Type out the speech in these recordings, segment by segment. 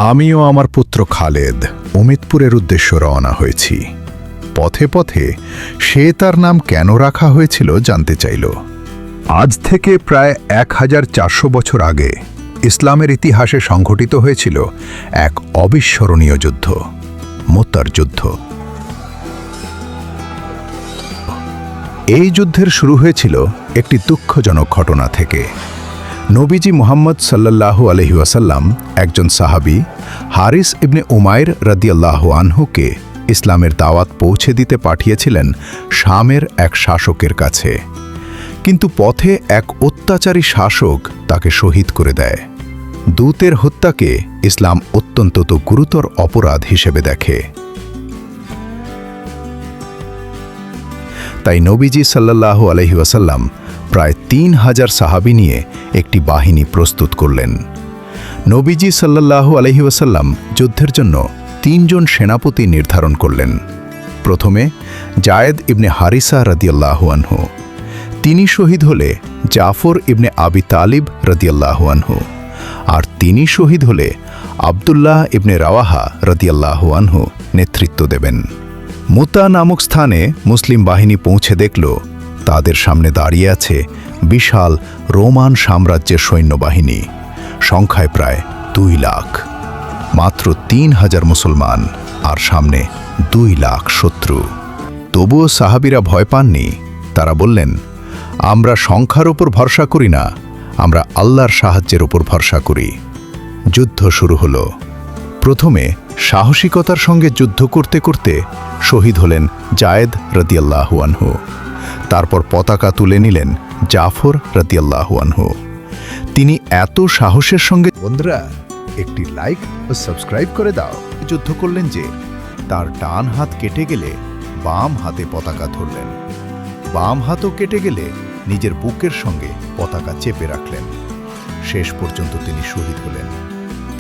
আমিও আমার পুত্র খালেদ অমিতপুরের উদ্দেশ্যে রওনা হয়েছি। পথে পথে সে তার নাম কেন রাখা হয়েছিল জানতে চাইল। আজ থেকে প্রায় 1400 বছর আগে ইসলামের ইতিহাসে সংঘটিত হয়েছিল এক অবিস্মরণীয় যুদ্ধ, মুতার যুদ্ধ। এই যুদ্ধের শুরু হয়েছিল একটি দুঃখজনক ঘটনা থেকে। নবীজি মুহাম্মদ সাল্লাল্লাহু আলাইহি ওয়াসাল্লাম একজন সাহাবী হারিস ইবনে উমাইর রাদিয়াল্লাহু আনহুকে ইসলামের দাওয়াত পৌঁছে দিতে পাঠিয়েছিলেন শামের এক শাসকের কাছে। কিন্তু পথে এক অত্যাচারী শাসক তাকে শহীদ করে দেয়। দূতের হত্যাকে ইসলাম অত্যন্ত গুরুতর অপরাধ হিসেবে দেখে। তাই নবীজি সাল্লাল্লাহু আলাইহি ওয়াসাল্লাম প্রায় 3000 সাহাবী নিয়ে একটি বাহিনী প্রস্তুত করলেন। নবীজি সাল্লাল্লাহু আলাইহি ওয়াসাল্লাম যুদ্ধের জন্য 3 জন সেনাপতি নির্ধারণ করলেন। প্রথমে জায়েদ ইবনে হারিসা রাদিয়াল্লাহু আনহু, তিনি শহীদ হলে জাফর ইবনে আবি তালিব রাদিয়াল্লাহু আনহু, আর তিনি শহীদ হলে আব্দুল্লাহ ইবনে রাওয়াহা রাদিয়াল্লাহু আনহু নেতৃত্ব দেবেন। মুতা নামক স্থানে মুসলিম বাহিনী পৌঁছে দেখল তাদের সামনে দাঁড়িয়ে আছে বিশাল রোমান সাম্রাজ্যের সৈন্যবাহিনী, সংখ্যায় প্রায় 2 লাখ। মাত্র 3000 মুসলমান আর সামনে 2 লাখ শত্রু। তবুও সাহাবীরা ভয় পাননি। তারা বললেন, আমরা সংখ্যার উপর ভরসা করি না, আমরা আল্লাহর সাহায্যের উপর ভরসা করি। যুদ্ধ শুরু হলো। প্রথমে সাহসিকতার সঙ্গে যুদ্ধ করতে করতে শহীদ হলেন জায়েদ রাদিয়াল্লাহু আনহু। তারপর পতাকা তুলে নিলেন জাফর রাদিয়াল্লাহু আনহু। তিনি এত সাহসের সঙ্গে, বন্ধুরা একটি লাইক ও সাবস্ক্রাইব করে দাও, যুদ্ধ করলেন যে তার ডান হাত কেটে গেলে বাম হাতে পতাকা ধরলেন, বাম হাতও কেটে গেলে নিজের বুকের সঙ্গে পতাকা চেপে রাখলেন। শেষ পর্যন্ত তিনি শহীদ হলেন।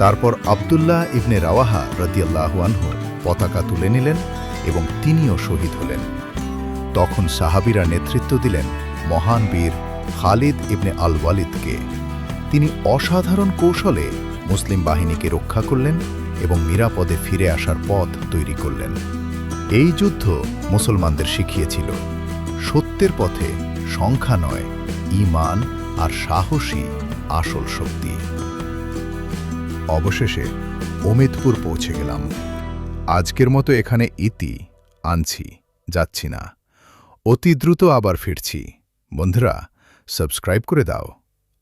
তারপর আব্দুল্লাহ ইবনে রাওয়াহা রাদিয়াল্লাহু আনহু পতাকা তুলে নিলেন এবং তিনিও শহীদ হলেন। তখন সাহাবীরা নেতৃত্ব দিলেন মহান বীর খালিদ ইবনে আল ওয়ালিদকে। তিনি অসাধারণ কৌশলে মুসলিম বাহিনীকে রক্ষা করলেন এবং নিরাপদে ফিরে আসার পথ তৈরি করলেন। এই যুদ্ধ মুসলমানদের শিখিয়েছিল, সত্যের পথে সংখ্যা নয়, ঈমান আর সাহসী আসল শক্তি। অবশেষে অমিতপুর পৌঁছে গেলাম। আজকের মতো এখানে ইতি আনছি, যাচ্ছি না। অতি দ্রুত আবার ফিরছি। বন্ধুরা সাবস্ক্রাইব করে দাও।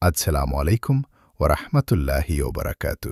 আসসালামু আলাইকুম ওয়া রাহমাতুল্লাহি ওয়া বারাকাতুহু।